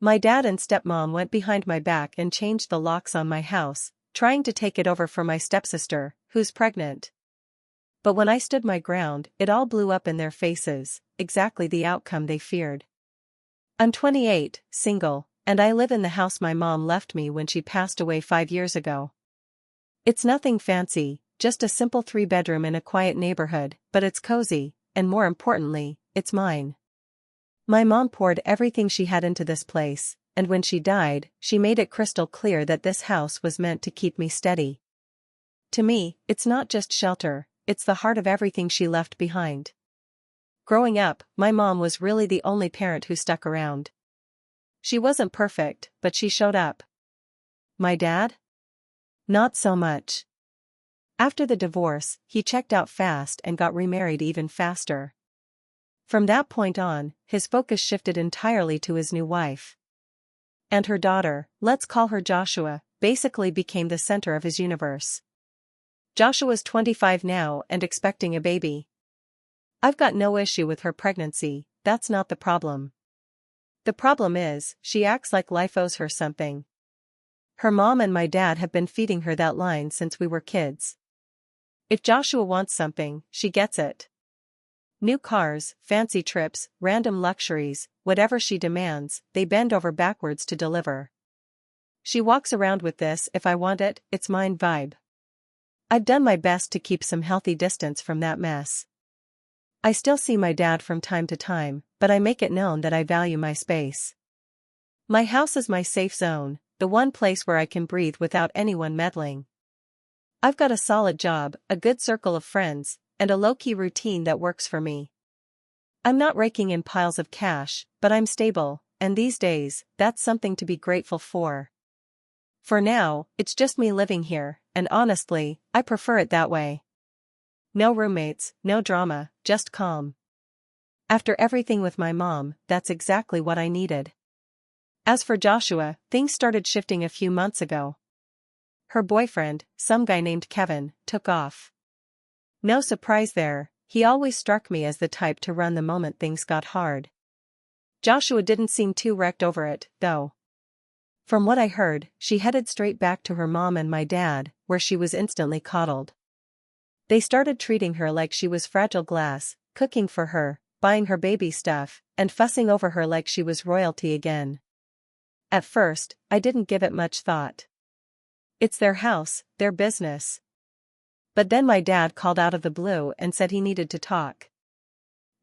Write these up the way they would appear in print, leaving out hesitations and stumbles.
My dad and stepmom went behind my back and changed the locks on my house, trying to take it over for my stepsister, who's pregnant. But when I stood my ground, it all blew up in their faces, exactly the outcome they feared. I'm 28, single, and I live in the house my mom left me when she passed away 5 years ago. It's nothing fancy, just a simple 3-bedroom in a quiet neighborhood, but it's cozy, and more importantly, it's mine. My mom poured everything she had into this place, and when she died, she made it crystal clear that this house was meant to keep me steady. To me, it's not just shelter, it's the heart of everything she left behind. Growing up, my mom was really the only parent who stuck around. She wasn't perfect, but she showed up. My dad? Not so much. After the divorce, he checked out fast and got remarried even faster. From that point on, his focus shifted entirely to his new wife. And her daughter, let's call her Joshua, basically became the center of his universe. Joshua's 25 now and expecting a baby. I've got no issue with her pregnancy, that's not the problem. The problem is, she acts like life owes her something. Her mom and my dad have been feeding her that line since we were kids. If Joshua wants something, she gets it. New cars, fancy trips, random luxuries, whatever she demands, they bend over backwards to deliver. She walks around with this "if I want it, it's mine" vibe. I've done my best to keep some healthy distance from that mess. I still see my dad from time to time, but I make it known that I value my space. My house is my safe zone, the one place where I can breathe without anyone meddling. I've got a solid job, a good circle of friends, and a low-key routine that works for me. I'm not raking in piles of cash, but I'm stable, and these days, that's something to be grateful for. For now, it's just me living here, and honestly, I prefer it that way. No roommates, no drama, just calm. After everything with my mom, that's exactly what I needed. As for Joshua, things started shifting a few months ago. Her boyfriend, some guy named Kevin, took off. No surprise there, he always struck me as the type to run the moment things got hard. Joshua didn't seem too wrecked over it, though. From what I heard, she headed straight back to her mom and my dad, where she was instantly coddled. They started treating her like she was fragile glass, cooking for her, buying her baby stuff, and fussing over her like she was royalty again. At first, I didn't give it much thought. It's their house, their business. But then my dad called out of the blue and said he needed to talk.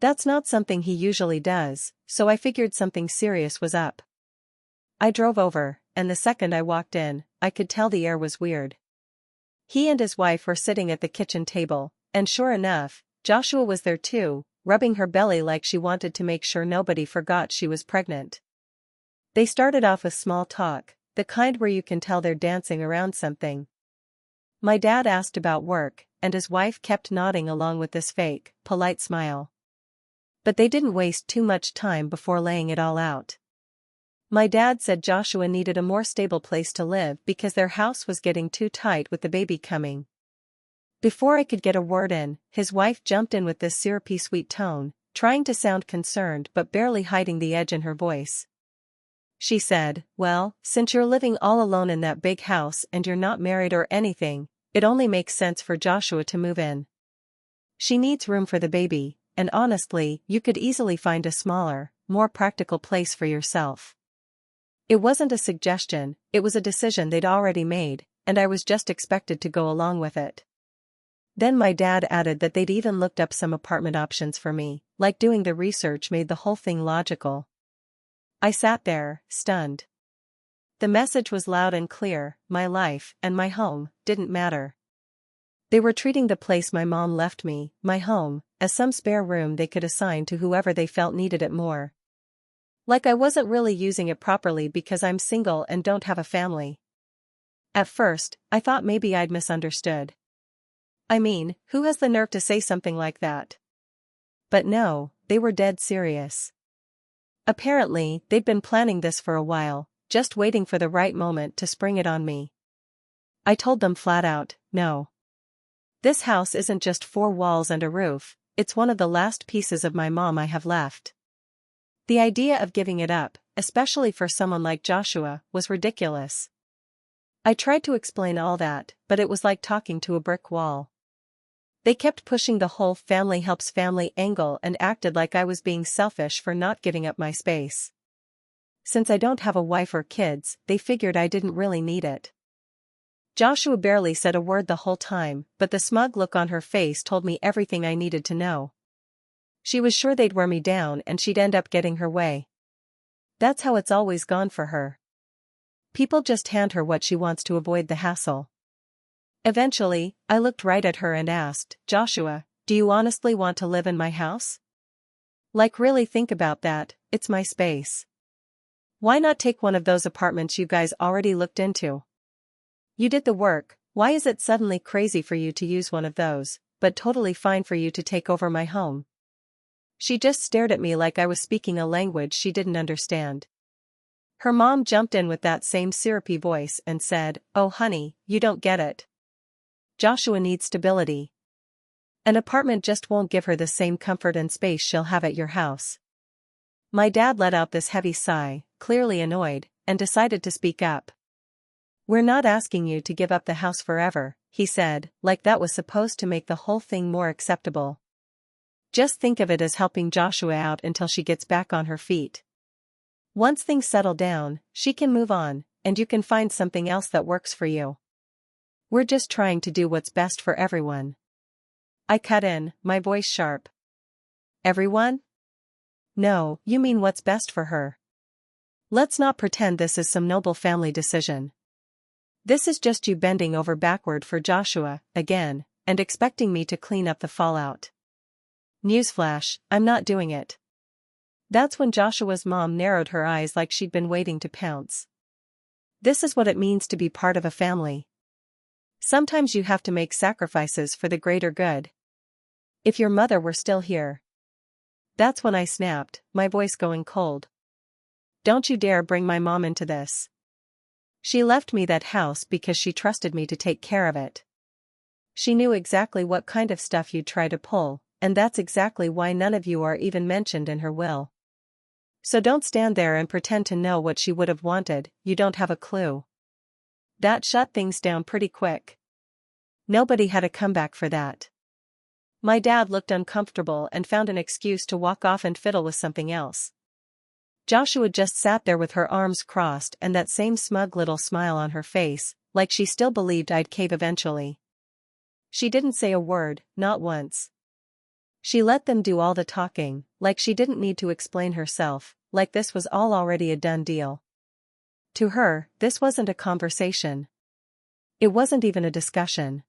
That's not something he usually does, so I figured something serious was up. I drove over, and the second I walked in, I could tell the air was weird. He and his wife were sitting at the kitchen table, and sure enough, Joshua was there too, rubbing her belly like she wanted to make sure nobody forgot she was pregnant. They started off with small talk, the kind where you can tell they're dancing around something. My dad asked about work, and his wife kept nodding along with this fake, polite smile. But they didn't waste too much time before laying it all out. My dad said Joshua needed a more stable place to live because their house was getting too tight with the baby coming. Before I could get a word in, his wife jumped in with this syrupy sweet tone, trying to sound concerned but barely hiding the edge in her voice. She said, "Well, since you're living all alone in that big house and you're not married or anything, it only makes sense for Joshua to move in. She needs room for the baby, and honestly, you could easily find a smaller, more practical place for yourself." It wasn't a suggestion, it was a decision they'd already made, and I was just expected to go along with it. Then my dad added that they'd even looked up some apartment options for me, like doing the research made the whole thing logical. I sat there, stunned. The message was loud and clear: my life and my home didn't matter. They were treating the place my mom left me, my home, as some spare room they could assign to whoever they felt needed it more. Like I wasn't really using it properly because I'm single and don't have a family. At first, I thought maybe I'd misunderstood. I mean, who has the nerve to say something like that? But no, they were dead serious. Apparently, they'd been planning this for a while, just waiting for the right moment to spring it on me. I told them flat out, no. This house isn't just 4 walls and a roof, it's one of the last pieces of my mom I have left. The idea of giving it up, especially for someone like Joshua, was ridiculous. I tried to explain all that, but it was like talking to a brick wall. They kept pushing the whole family helps family angle and acted like I was being selfish for not giving up my space. Since I don't have a wife or kids, they figured I didn't really need it. Joshua barely said a word the whole time, but the smug look on her face told me everything I needed to know. She was sure they'd wear me down and she'd end up getting her way. That's how it's always gone for her. People just hand her what she wants to avoid the hassle. Eventually, I looked right at her and asked, "Joshua, do you honestly want to live in my house? Like really think about that, it's my space. Why not take one of those apartments you guys already looked into? You did the work, why is it suddenly crazy for you to use one of those, but totally fine for you to take over my home?" She just stared at me like I was speaking a language she didn't understand. Her mom jumped in with that same syrupy voice and said, "Oh honey, you don't get it. Joshua needs stability. An apartment just won't give her the same comfort and space she'll have at your house." My dad let out this heavy sigh, clearly annoyed, and decided to speak up. "We're not asking you to give up the house forever," he said, like that was supposed to make the whole thing more acceptable. "Just think of it as helping Joshua out until she gets back on her feet. Once things settle down, she can move on, and you can find something else that works for you. We're just trying to do what's best for everyone." I cut in, my voice sharp. "Everyone? No, you mean what's best for her. Let's not pretend this is some noble family decision. This is just you bending over backward for Joshua, again, and expecting me to clean up the fallout. Newsflash, I'm not doing it." That's when Joshua's mom narrowed her eyes like she'd been waiting to pounce. "This is what it means to be part of a family. Sometimes you have to make sacrifices for the greater good. If your mother were still here." That's when I snapped, my voice going cold. "Don't you dare bring my mom into this. She left me that house because she trusted me to take care of it. She knew exactly what kind of stuff you'd try to pull, and that's exactly why none of you are even mentioned in her will. So don't stand there and pretend to know what she would have wanted, you don't have a clue." That shut things down pretty quick. Nobody had a comeback for that. My dad looked uncomfortable and found an excuse to walk off and fiddle with something else. Joshua just sat there with her arms crossed and that same smug little smile on her face, like she still believed I'd cave eventually. She didn't say a word, not once. She let them do all the talking, like she didn't need to explain herself, like this was all already a done deal. To her, this wasn't a conversation. It wasn't even a discussion.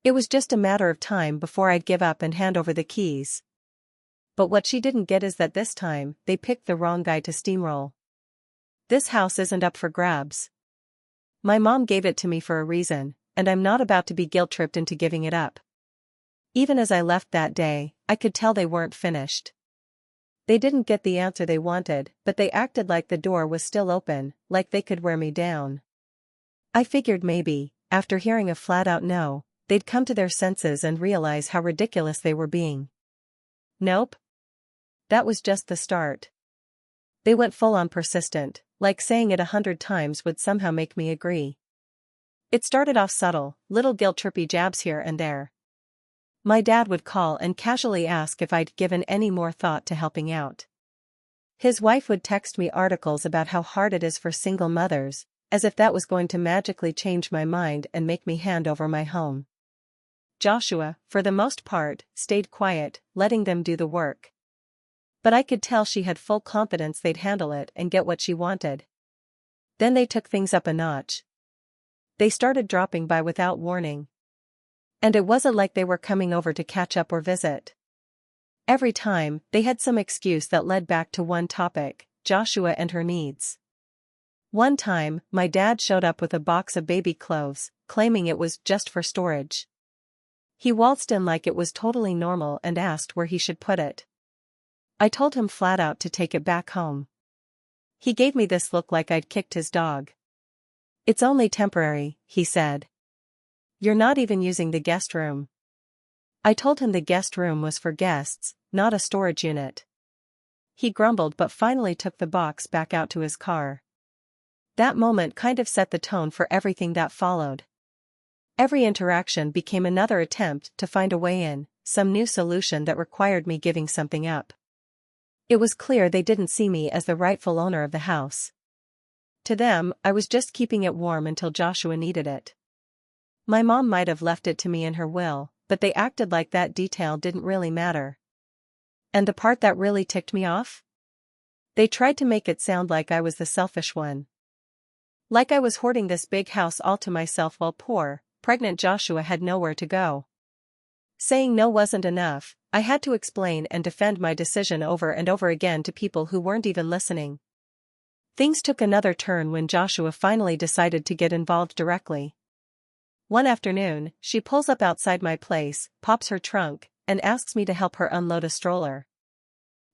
It was just a matter of time before I'd give up and hand over the keys. But what she didn't get is that this time, they picked the wrong guy to steamroll. This house isn't up for grabs. My mom gave it to me for a reason, and I'm not about to be guilt-tripped into giving it up. Even as I left that day, I could tell they weren't finished. They didn't get the answer they wanted, but they acted like the door was still open, like they could wear me down. I figured maybe, after hearing a flat-out no, they'd come to their senses and realize how ridiculous they were being. Nope. That was just the start. They went full-on persistent, like saying it 100 times would somehow make me agree. It started off subtle, little guilt-trippy jabs here and there. My dad would call and casually ask if I'd given any more thought to helping out. His wife would text me articles about how hard it is for single mothers, as if that was going to magically change my mind and make me hand over my home. Joshua, for the most part, stayed quiet, letting them do the work. But I could tell she had full confidence they'd handle it and get what she wanted. Then they took things up a notch. They started dropping by without warning. And it wasn't like they were coming over to catch up or visit. Every time, they had some excuse that led back to one topic, Joshua and her needs. One time, my dad showed up with a box of baby clothes, claiming it was just for storage. He waltzed in like it was totally normal and asked where he should put it. I told him flat out to take it back home. He gave me this look like I'd kicked his dog. "It's only temporary," he said. "You're not even using the guest room." I told him the guest room was for guests, not a storage unit. he grumbled but finally took the box back out to his car. That moment kind of set the tone for everything that followed. Every interaction became another attempt to find a way in, some new solution that required me giving something up. It was clear they didn't see me as the rightful owner of the house. To them, I was just keeping it warm until Joshua needed it. My mom might have left it to me in her will, but they acted like that detail didn't really matter. And the part that really ticked me off? They tried to make it sound like I was the selfish one. Like I was hoarding this big house all to myself while poor, pregnant Joshua had nowhere to go. Saying no wasn't enough, I had to explain and defend my decision over and over again to people who weren't even listening. Things took another turn when Joshua finally decided to get involved directly. One afternoon, she pulls up outside my place, pops her trunk, and asks me to help her unload a stroller.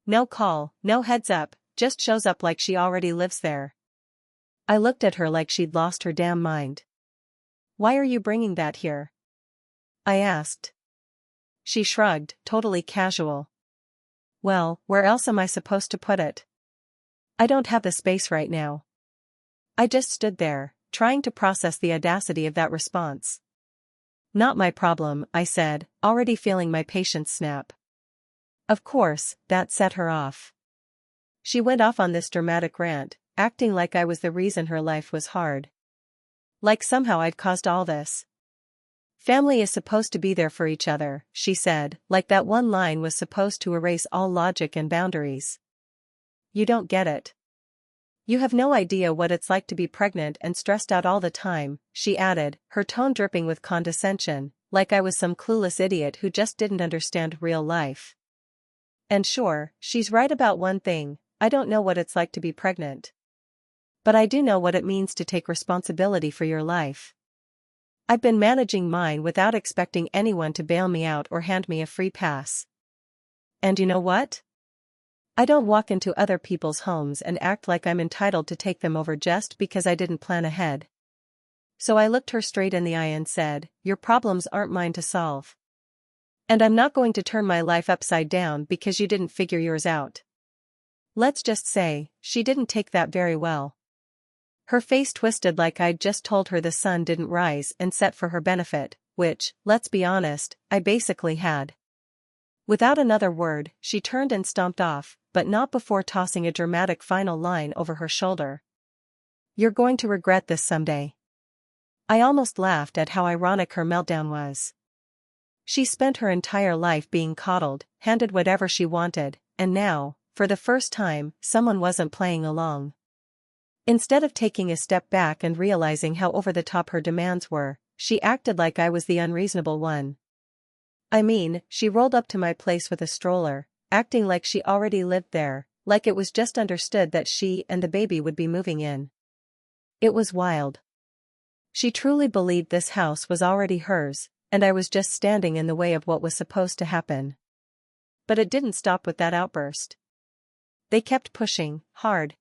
No call, no heads up, just shows up like she already lives there. I looked at her like she'd lost her damn mind. "Why are you bringing that here?" I asked. She shrugged, totally casual. "Well, where else am I supposed to put it? I don't have the space right now." I just stood there, trying to process the audacity of that response. "Not my problem," I said, already feeling my patience snap. Of course, that set her off. She went off on this dramatic rant, acting like I was the reason her life was hard. Like somehow I'd caused all this. "Family is supposed to be there for each other," she said, like that one line was supposed to erase all logic and boundaries. "You don't get it. You have no idea what it's like to be pregnant and stressed out all the time," she added, her tone dripping with condescension, like I was some clueless idiot who just didn't understand real life. And sure, she's right about one thing, I don't know what it's like to be pregnant. But I do know what it means to take responsibility for your life. I've been managing mine without expecting anyone to bail me out or hand me a free pass. And you know what? I don't walk into other people's homes and act like I'm entitled to take them over just because I didn't plan ahead. So I looked her straight in the eye and said, "Your problems aren't mine to solve. And I'm not going to turn my life upside down because you didn't figure yours out." Let's just say, she didn't take that very well. Her face twisted like I'd just told her the sun didn't rise and set for her benefit, which, let's be honest, I basically had. Without another word, she turned and stomped off, but not before tossing a dramatic final line over her shoulder. "You're going to regret this someday." I almost laughed at how ironic her meltdown was. She spent her entire life being coddled, handed whatever she wanted, and now, for the first time, someone wasn't playing along. Instead of taking a step back and realizing how over the top her demands were, she acted like I was the unreasonable one. I mean, she rolled up to my place with a stroller, acting like she already lived there, like it was just understood that she and the baby would be moving in. It was wild. She truly believed this house was already hers, and I was just standing in the way of what was supposed to happen. But it didn't stop with that outburst. They kept pushing, hard.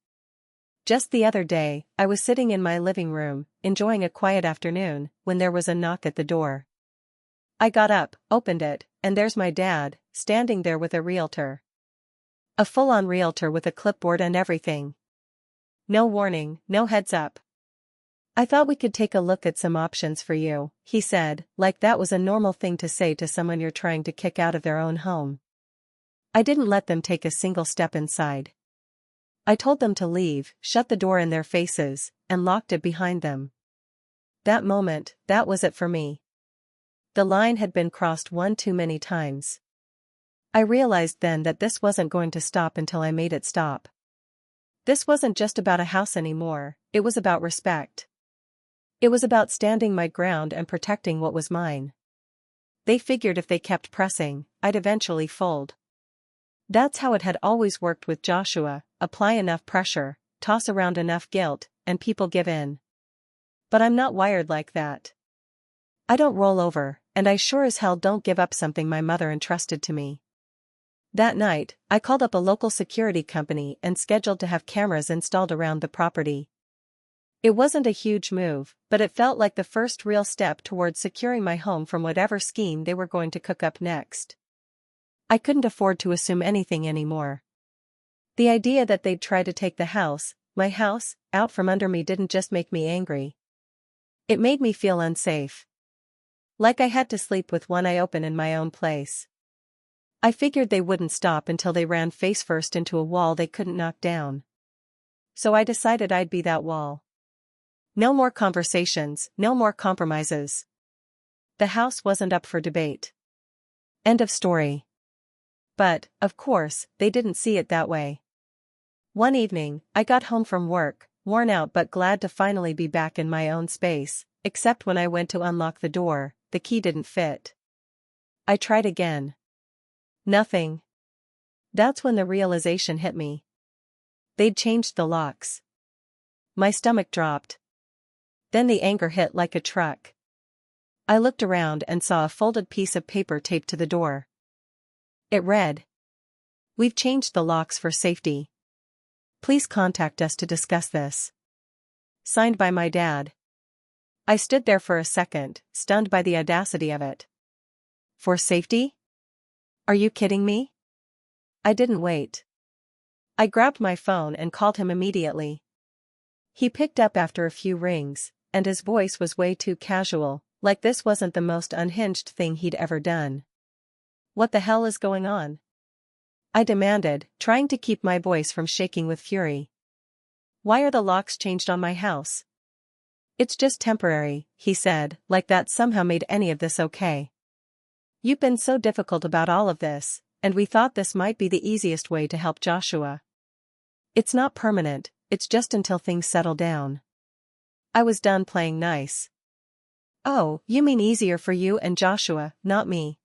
Just the other day, I was sitting in my living room, enjoying a quiet afternoon, when there was a knock at the door. I got up, opened it, and there's my dad, standing there with a realtor. A full-on realtor with a clipboard and everything. "No warning, no heads up. I thought we could take a look at some options for you," he said, like that was a normal thing to say to someone you're trying to kick out of their own home. I didn't let them take a single step inside. I told them to leave, shut the door in their faces, and locked it behind them. That moment, that was it for me. The line had been crossed one too many times. I realized then that this wasn't going to stop until I made it stop. This wasn't just about a house anymore, it was about respect. It was about standing my ground and protecting what was mine. They figured if they kept pressing, I'd eventually fold. That's how it had always worked with Joshua: apply enough pressure, toss around enough guilt, and people give in. But I'm not wired like that. I don't roll over, and I sure as hell don't give up something my mother entrusted to me. That night, I called up a local security company and scheduled to have cameras installed around the property. It wasn't a huge move, but it felt like the first real step towards securing my home from whatever scheme they were going to cook up next. I couldn't afford to assume anything anymore. The idea that they'd try to take my house, out from under me didn't just make me angry. It made me feel unsafe. Like I had to sleep with one eye open in my own place. I figured they wouldn't stop until they ran face first into a wall they couldn't knock down. So I decided I'd be that wall. No more conversations, no more compromises. The house wasn't up for debate. End of story. But, of course, they didn't see it that way. One evening, I got home from work, worn out but glad to finally be back in my own space, except when I went to unlock the door, the key didn't fit. I tried again. Nothing. That's when the realization hit me. They'd changed the locks. My stomach dropped. Then the anger hit like a truck. I looked around and saw a folded piece of paper taped to the door. It read, "We've changed the locks for safety. Please contact us to discuss this." Signed by my dad. I stood there for a second, stunned by the audacity of it. For safety? Are you kidding me? I didn't wait. I grabbed my phone and called him immediately. He picked up after a few rings, and his voice was way too casual, like this wasn't the most unhinged thing he'd ever done. "What the hell is going on?" I demanded, trying to keep my voice from shaking with fury. "Why are the locks changed on my house?" "It's just temporary," he said, like that somehow made any of this okay. "You've been so difficult about all of this, and we thought this might be the easiest way to help Joshua. It's not permanent, it's just until things settle down." I was done playing nice. "Oh, you mean easier for you and Joshua, not me.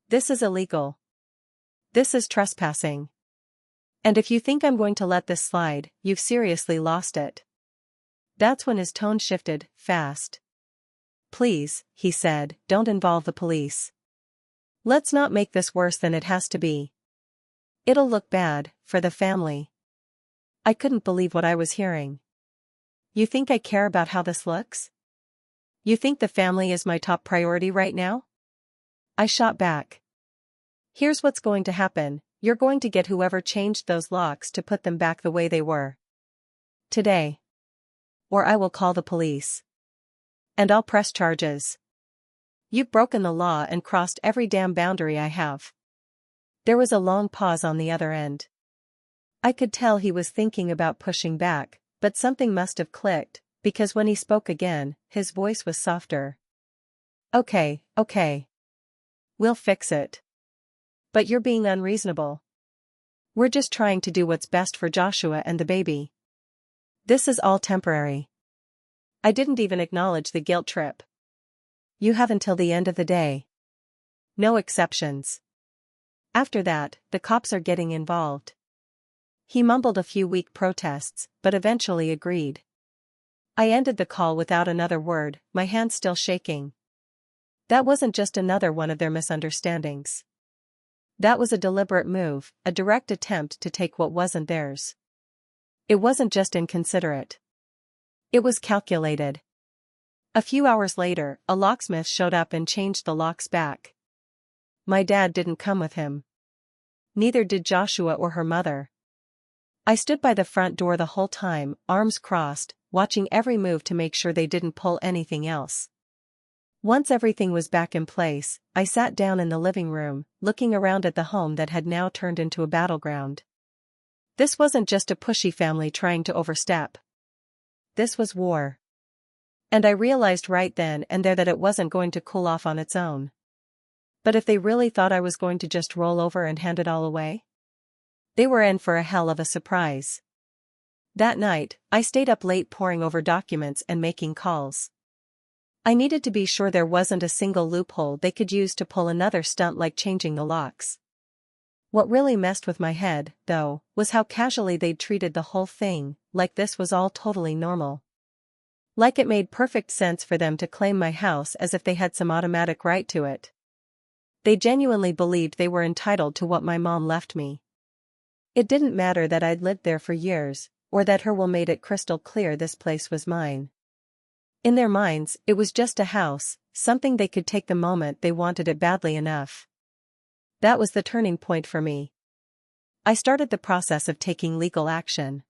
This is illegal. This is trespassing. And if you think I'm going to let this slide, you've seriously lost it." That's when his tone shifted, fast. "Please," he said, "don't involve the police. Let's not make this worse than it has to be. It'll look bad, for the family." I couldn't believe what I was hearing. "You think I care about how this looks? You think the family is my top priority right now?" I shot back. "Here's what's going to happen, you're going to get whoever changed those locks to put them back the way they were. Today. Or I will call the police. And I'll press charges. You've broken the law and crossed every damn boundary I have." There was a long pause on the other end. I could tell he was thinking about pushing back, but something must have clicked, because when he spoke again, his voice was softer. Okay. We'll fix it. But you're being unreasonable. We're just trying to do what's best for Joshua and the baby. This is all temporary." I didn't even acknowledge the guilt trip. "You have until the end of the day. No exceptions. After that, the cops are getting involved." He mumbled a few weak protests, but eventually agreed. I ended the call without another word, my hands still shaking. That wasn't just another one of their misunderstandings. That was a deliberate move, a direct attempt to take what wasn't theirs. It wasn't just inconsiderate. It was calculated. A few hours later, a locksmith showed up and changed the locks back. My dad didn't come with him. Neither did Joshua or her mother. I stood by the front door the whole time, arms crossed, watching every move to make sure they didn't pull anything else. Once everything was back in place, I sat down in the living room, looking around at the home that had now turned into a battleground. This wasn't just a pushy family trying to overstep. This was war. And I realized right then and there that it wasn't going to cool off on its own. But if they really thought I was going to just roll over and hand it all away? They were in for a hell of a surprise. That night, I stayed up late poring over documents and making calls. I needed to be sure there wasn't a single loophole they could use to pull another stunt like changing the locks. What really messed with my head, though, was how casually they'd treated the whole thing, like this was all totally normal. Like it made perfect sense for them to claim my house as if they had some automatic right to it. They genuinely believed they were entitled to what my mom left me. It didn't matter that I'd lived there for years, or that her will made it crystal clear this place was mine. In their minds, it was just a house, something they could take the moment they wanted it badly enough. That was the turning point for me. I started the process of taking legal action.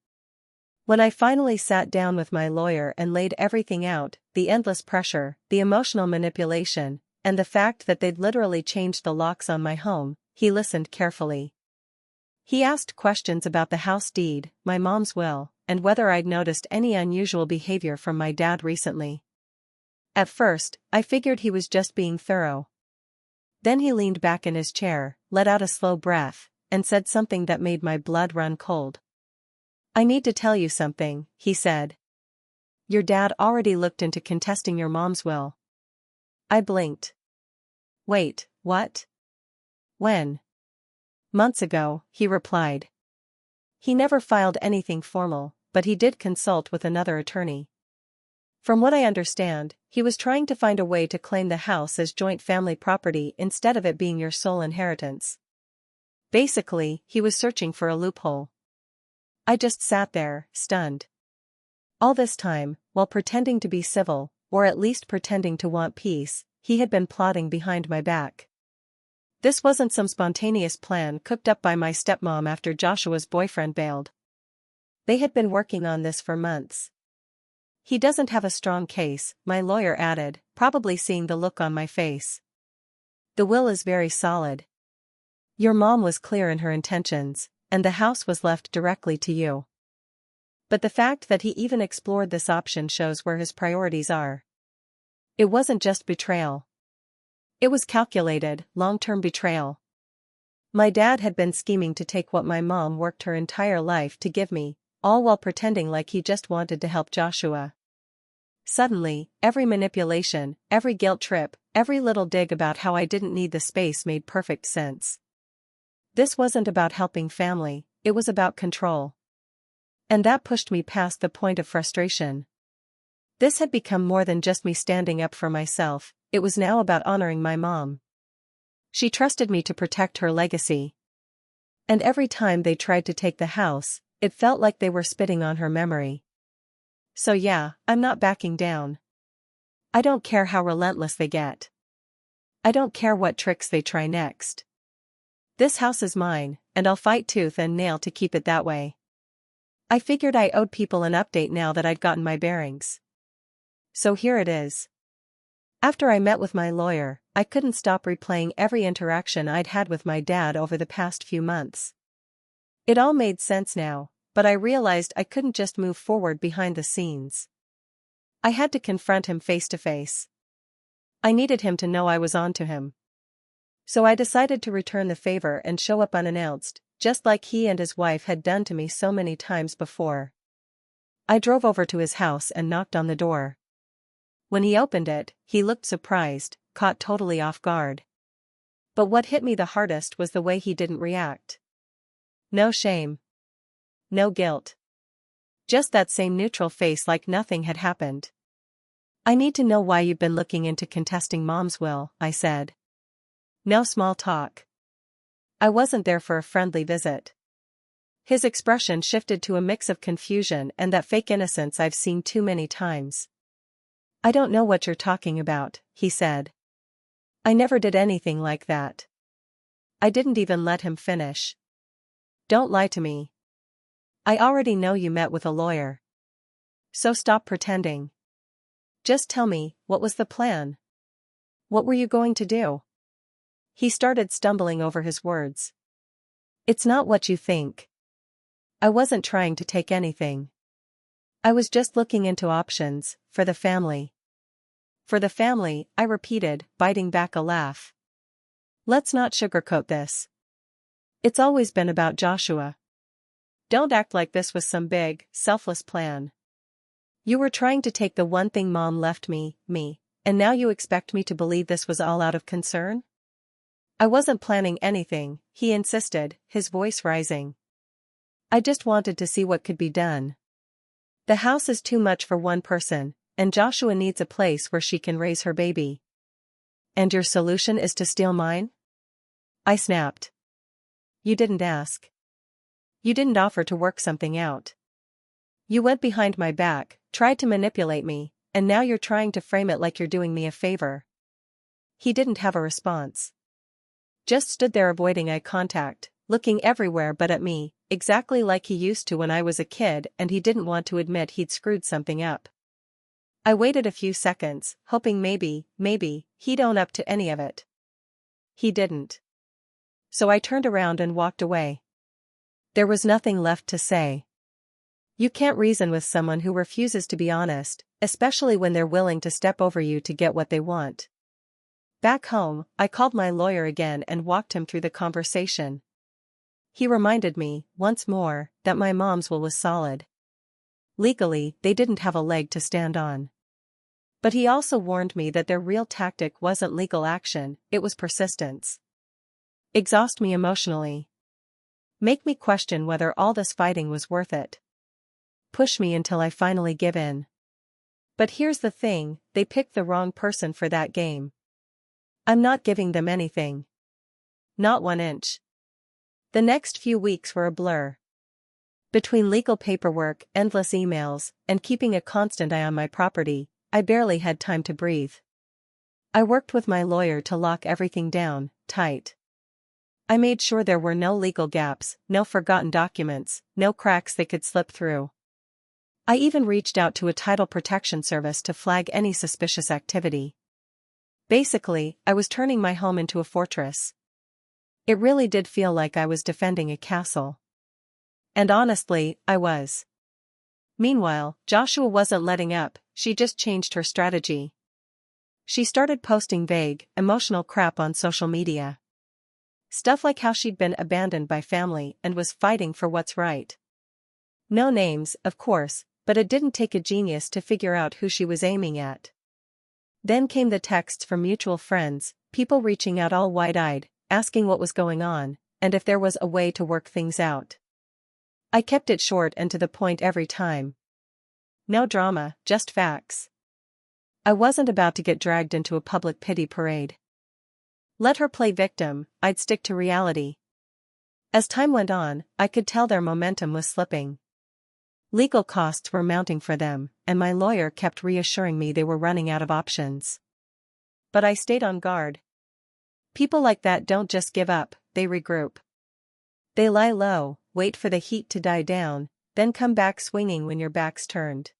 When I finally sat down with my lawyer and laid everything out, the endless pressure, the emotional manipulation, and the fact that they'd literally changed the locks on my home, he listened carefully. He asked questions about the house deed, my mom's will, and whether I'd noticed any unusual behavior from my dad recently. At first, I figured he was just being thorough. Then he leaned back in his chair, let out a slow breath, and said something that made my blood run cold. "I need to tell you something," he said. "Your dad already looked into contesting your mom's will." I blinked. "Wait, what? When?" "Months ago," he replied. "He never filed anything formal, but he did consult with another attorney. From what I understand, he was trying to find a way to claim the house as joint family property instead of it being your sole inheritance. Basically, he was searching for a loophole." I just sat there, stunned. All this time, while pretending to be civil, or at least pretending to want peace, he had been plotting behind my back. This wasn't some spontaneous plan cooked up by my stepmom after Joshua's boyfriend bailed. They had been working on this for months. "He doesn't have a strong case," my lawyer added, probably seeing the look on my face. "The will is very solid. Your mom was clear in her intentions, and the house was left directly to you." But the fact that he even explored this option shows where his priorities are. It wasn't just betrayal. It was calculated, long-term betrayal. My dad had been scheming to take what my mom worked her entire life to give me, all while pretending like he just wanted to help Joshua. Suddenly, every manipulation, every guilt trip, every little dig about how I didn't need the space made perfect sense. This wasn't about helping family, it was about control. And that pushed me past the point of frustration. This had become more than just me standing up for myself, it was now about honoring my mom. She trusted me to protect her legacy. And every time they tried to take the house, it felt like they were spitting on her memory. So yeah, I'm not backing down. I don't care how relentless they get. I don't care what tricks they try next. This house is mine, and I'll fight tooth and nail to keep it that way. I figured I owed people an update now that I'd gotten my bearings. So here it is. After I met with my lawyer, I couldn't stop replaying every interaction I'd had with my dad over the past few months. It all made sense now, but I realized I couldn't just move forward behind the scenes. I had to confront him face to face. I needed him to know I was on to him. So I decided to return the favor and show up unannounced, just like he and his wife had done to me so many times before. I drove over to his house and knocked on the door. When he opened it, he looked surprised, caught totally off guard. But what hit me the hardest was the way he didn't react. No shame. No guilt. Just that same neutral face like nothing had happened. "I need to know why you've been looking into contesting Mom's will," I said. No small talk. I wasn't there for a friendly visit. His expression shifted to a mix of confusion and that fake innocence I've seen too many times. "I don't know what you're talking about," he said. "I never did anything like that." I didn't even let him finish. "Don't lie to me. I already know you met with a lawyer. So stop pretending. Just tell me, what was the plan? What were you going to do?" He started stumbling over his words. "It's not what you think. I wasn't trying to take anything. I was just looking into options, for the family." "For the family," I repeated, biting back a laugh. "Let's not sugarcoat this. It's always been about Joshua. Don't act like this was some big, selfless plan. You were trying to take the one thing Mom left me, and now you expect me to believe this was all out of concern?" "I wasn't planning anything," he insisted, his voice rising. "I just wanted to see what could be done. The house is too much for one person, and Joshua needs a place where she can raise her baby." "And your solution is to steal mine?" I snapped. "You didn't ask. You didn't offer to work something out. You went behind my back, tried to manipulate me, and now you're trying to frame it like you're doing me a favor." He didn't have a response. Just stood there avoiding eye contact, looking everywhere but at me, exactly like he used to when I was a kid and he didn't want to admit he'd screwed something up. I waited a few seconds, hoping maybe, he'd own up to any of it. He didn't. So I turned around and walked away. There was nothing left to say. You can't reason with someone who refuses to be honest, especially when they're willing to step over you to get what they want. Back home, I called my lawyer again and walked him through the conversation. He reminded me, once more, that my mom's will was solid. Legally, they didn't have a leg to stand on. But he also warned me that their real tactic wasn't legal action, it was persistence. Exhaust me emotionally. Make me question whether all this fighting was worth it. Push me until I finally give in. But here's the thing, they picked the wrong person for that game. I'm not giving them anything. Not 1 inch. The next few weeks were a blur. Between legal paperwork, endless emails, and keeping a constant eye on my property, I barely had time to breathe. I worked with my lawyer to lock everything down, tight. I made sure there were no legal gaps, no forgotten documents, no cracks they could slip through. I even reached out to a title protection service to flag any suspicious activity. Basically, I was turning my home into a fortress. It really did feel like I was defending a castle. And honestly, I was. Meanwhile, Joshua wasn't letting up, she just changed her strategy. She started posting vague, emotional crap on social media. Stuff like how she'd been abandoned by family and was fighting for what's right. No names, of course, but it didn't take a genius to figure out who she was aiming at. Then came the texts from mutual friends, people reaching out all wide-eyed, asking what was going on, and if there was a way to work things out. I kept it short and to the point every time. No drama, just facts. I wasn't about to get dragged into a public pity parade. Let her play victim, I'd stick to reality. As time went on, I could tell their momentum was slipping. Legal costs were mounting for them, and my lawyer kept reassuring me they were running out of options. But I stayed on guard. People like that don't just give up, they regroup. They lie low, wait for the heat to die down, then come back swinging when your back's turned.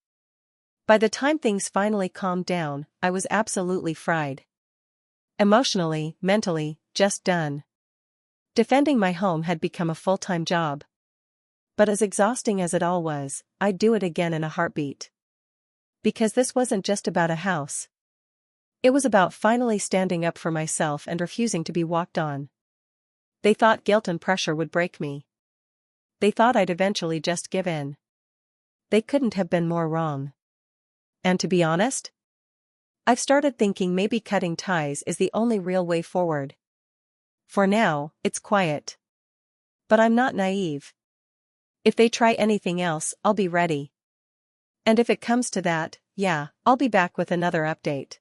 By the time things finally calmed down, I was absolutely fried. Emotionally, mentally, just done. Defending my home had become a full-time job. But as exhausting as it all was, I'd do it again in a heartbeat. Because this wasn't just about a house. It was about finally standing up for myself and refusing to be walked on. They thought guilt and pressure would break me. They thought I'd eventually just give in. They couldn't have been more wrong. And to be honest, I've started thinking maybe cutting ties is the only real way forward. For now, it's quiet. But I'm not naive. If they try anything else, I'll be ready. And if it comes to that, yeah, I'll be back with another update.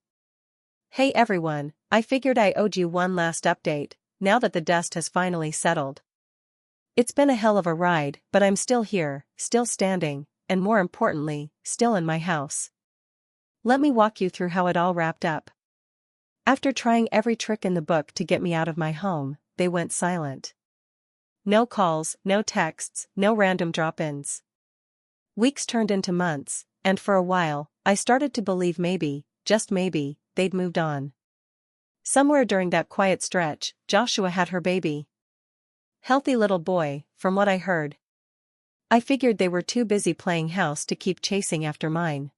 Hey everyone, I figured I owed you one last update, now that the dust has finally settled. It's been a hell of a ride, but I'm still here, still standing, and more importantly, still in my house. Let me walk you through how it all wrapped up. After trying every trick in the book to get me out of my home, they went silent. No calls, no texts, no random drop-ins. Weeks turned into months, and for a while, I started to believe maybe, just maybe, they'd moved on. Somewhere during that quiet stretch, Joshua had her baby. Healthy little boy, from what I heard. I figured they were too busy playing house to keep chasing after mine.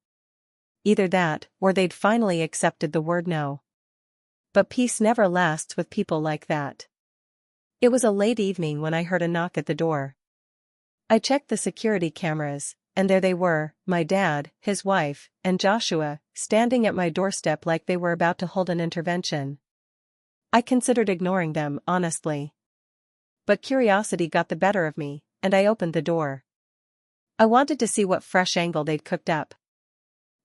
Either that, or they'd finally accepted the word no. But peace never lasts with people like that. It was a late evening when I heard a knock at the door. I checked the security cameras, and there they were, my dad, his wife, and Joshua, standing at my doorstep like they were about to hold an intervention. I considered ignoring them, honestly. But curiosity got the better of me, and I opened the door. I wanted to see what fresh angle they'd cooked up.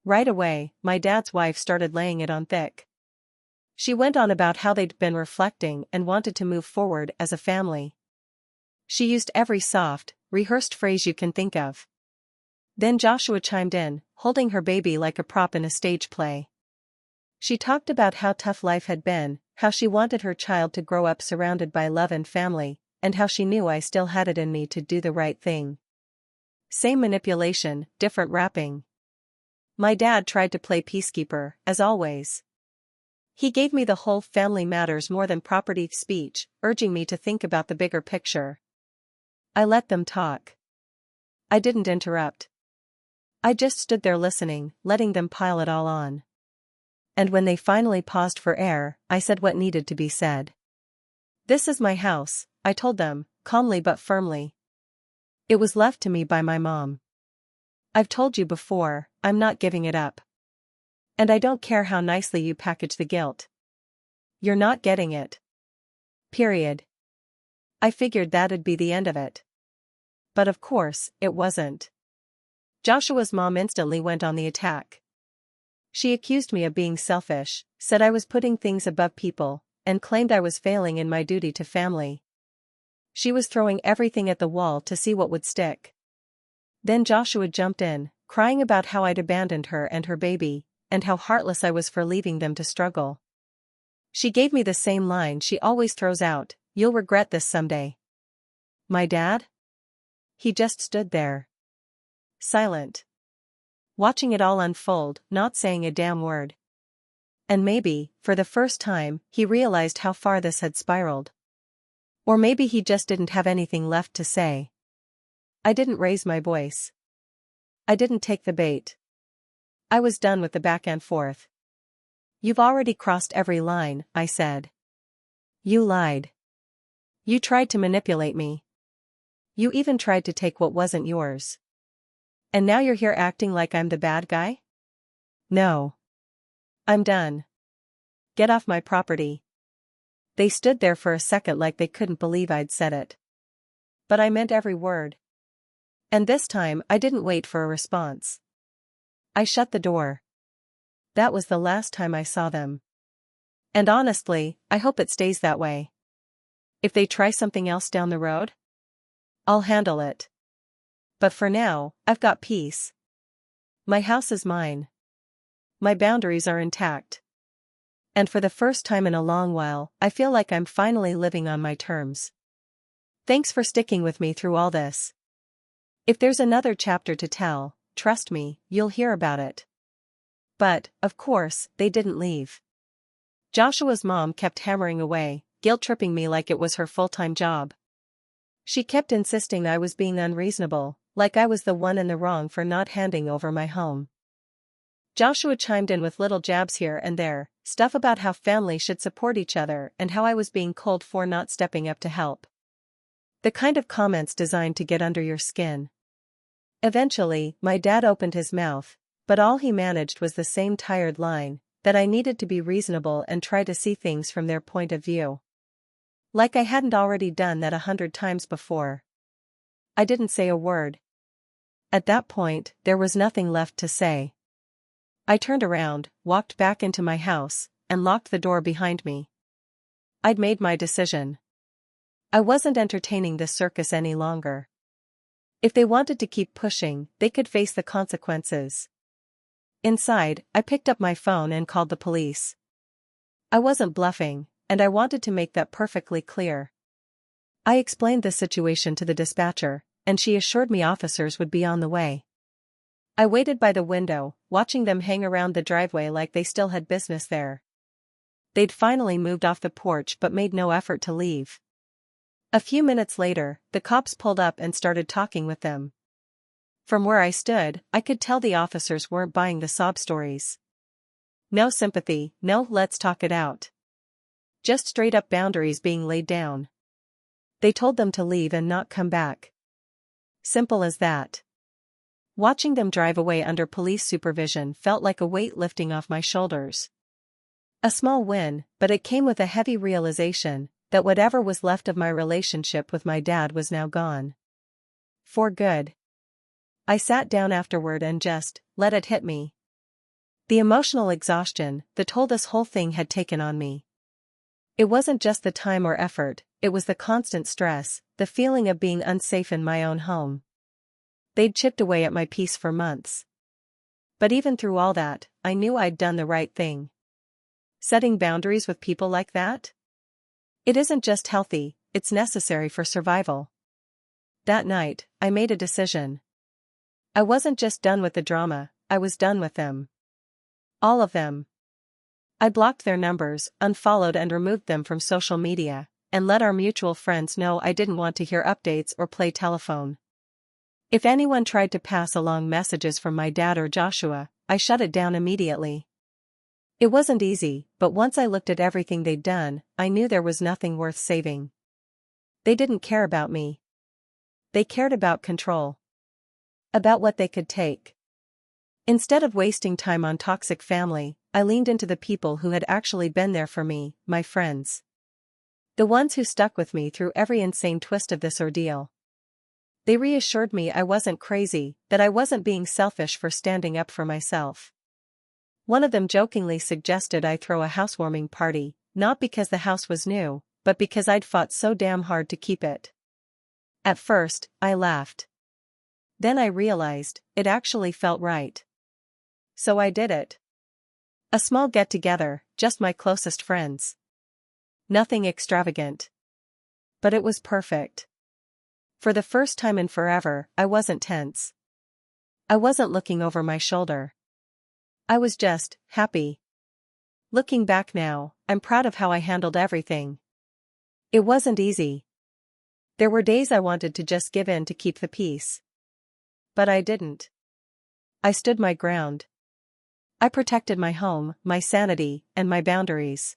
Right away, my dad's wife started laying it on thick. She went on about how they'd been reflecting and wanted to move forward as a family. She used every soft, rehearsed phrase you can think of. Then Joshua chimed in, holding her baby like a prop in a stage play. She talked about how tough life had been, how she wanted her child to grow up surrounded by love and family, and how she knew I still had it in me to do the right thing. Same manipulation, different wrapping. My dad tried to play peacekeeper, as always. He gave me the whole family matters more than property speech, urging me to think about the bigger picture. I let them talk. I didn't interrupt. I just stood there listening, letting them pile it all on. And when they finally paused for air, I said what needed to be said. This is my house, I told them, calmly but firmly. It was left to me by my mom. I've told you before, I'm not giving it up. And I don't care how nicely you package the guilt. You're not getting it. Period. I figured that'd be the end of it. But of course, it wasn't. Joshua's mom instantly went on the attack. She accused me of being selfish, said I was putting things above people, and claimed I was failing in my duty to family. She was throwing everything at the wall to see what would stick. Then Joshua jumped in, crying about how I'd abandoned her and her baby, and how heartless I was for leaving them to struggle. She gave me the same line she always throws out, "You'll regret this someday." My dad? He just stood there. Silent. Watching it all unfold, not saying a damn word. And maybe, for the first time, he realized how far this had spiraled. Or maybe he just didn't have anything left to say. I didn't raise my voice. I didn't take the bait. I was done with the back and forth. You've already crossed every line, I said. You lied. You tried to manipulate me. You even tried to take what wasn't yours. And now you're here acting like I'm the bad guy? No. I'm done. Get off my property. They stood there for a second like they couldn't believe I'd said it. But I meant every word. And this time I didn't wait for a response. I shut the door. That was the last time I saw them. And honestly, I hope it stays that way. If they try something else down the road, I'll handle it. But for now, I've got peace. My house is mine. My boundaries are intact. And for the first time in a long while, I feel like I'm finally living on my terms. Thanks for sticking with me through all this. If there's another chapter to tell, trust me, you'll hear about it. But, of course, they didn't leave. Joshua's mom kept hammering away, guilt-tripping me like it was her full-time job. She kept insisting I was being unreasonable, like I was the one in the wrong for not handing over my home. Joshua chimed in with little jabs here and there, stuff about how family should support each other and how I was being cold for not stepping up to help. The kind of comments designed to get under your skin. Eventually, my dad opened his mouth, but all he managed was the same tired line, that I needed to be reasonable and try to see things from their point of view. Like I hadn't already done that 100 times before. I didn't say a word. At that point, there was nothing left to say. I turned around, walked back into my house, and locked the door behind me. I'd made my decision. I wasn't entertaining this circus any longer. If they wanted to keep pushing, they could face the consequences. Inside, I picked up my phone and called the police. I wasn't bluffing, and I wanted to make that perfectly clear. I explained the situation to the dispatcher, and she assured me officers would be on the way. I waited by the window, watching them hang around the driveway like they still had business there. They'd finally moved off the porch but made no effort to leave. A few minutes later, the cops pulled up and started talking with them. From where I stood, I could tell the officers weren't buying the sob stories. No sympathy, no "let's talk it out." Just straight-up boundaries being laid down. They told them to leave and not come back. Simple as that. Watching them drive away under police supervision felt like a weight lifting off my shoulders. A small win, but it came with a heavy realization that whatever was left of my relationship with my dad was now gone. For good. I sat down afterward and just let it hit me. The emotional exhaustion, the toll this whole thing had taken on me. It wasn't just the time or effort, it was the constant stress, the feeling of being unsafe in my own home. They'd chipped away at my peace for months. But even through all that, I knew I'd done the right thing. Setting boundaries with people like that? It isn't just healthy, it's necessary for survival. That night, I made a decision. I wasn't just done with the drama, I was done with them. All of them. I blocked their numbers, unfollowed and removed them from social media, and let our mutual friends know I didn't want to hear updates or play telephone. If anyone tried to pass along messages from my dad or Joshua, I shut it down immediately. It wasn't easy, but once I looked at everything they'd done, I knew there was nothing worth saving. They didn't care about me. They cared about control. About what they could take. Instead of wasting time on toxic family, I leaned into the people who had actually been there for me, my friends. The ones who stuck with me through every insane twist of this ordeal. They reassured me I wasn't crazy, that I wasn't being selfish for standing up for myself. One of them jokingly suggested I throw a housewarming party, not because the house was new, but because I'd fought so damn hard to keep it. At first, I laughed. Then I realized, it actually felt right. So I did it. A small get-together, just my closest friends. Nothing extravagant. But it was perfect. For the first time in forever, I wasn't tense. I wasn't looking over my shoulder. I was just happy. Looking back now, I'm proud of how I handled everything. It wasn't easy. There were days I wanted to just give in to keep the peace. But I didn't. I stood my ground. I protected my home, my sanity, and my boundaries.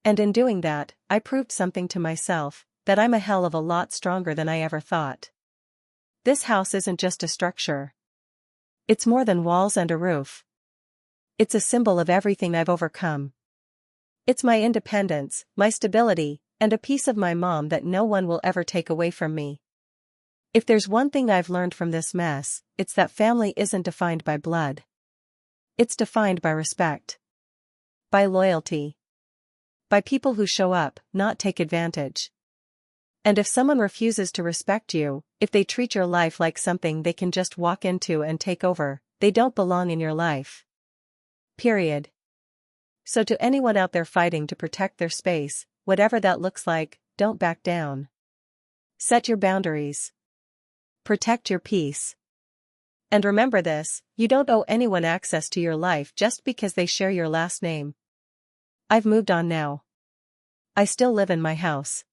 And in doing that, I proved something to myself, that I'm a hell of a lot stronger than I ever thought. This house isn't just a structure. It's more than walls and a roof. It's a symbol of everything I've overcome. It's my independence, my stability, and a piece of my mom that no one will ever take away from me. If there's one thing I've learned from this mess, it's that family isn't defined by blood. It's defined by respect. By loyalty. By people who show up, not take advantage. And if someone refuses to respect you, if they treat your life like something they can just walk into and take over, they don't belong in your life. Period. So to anyone out there fighting to protect their space, whatever that looks like, don't back down. Set your boundaries. Protect your peace. And remember this, you don't owe anyone access to your life just because they share your last name. I've moved on now. I still live in my house.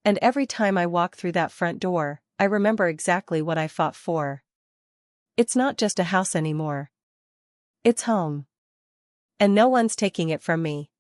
And every time I walk through that front door, I remember exactly what I fought for. It's not just a house anymore. It's home. And no one's taking it from me.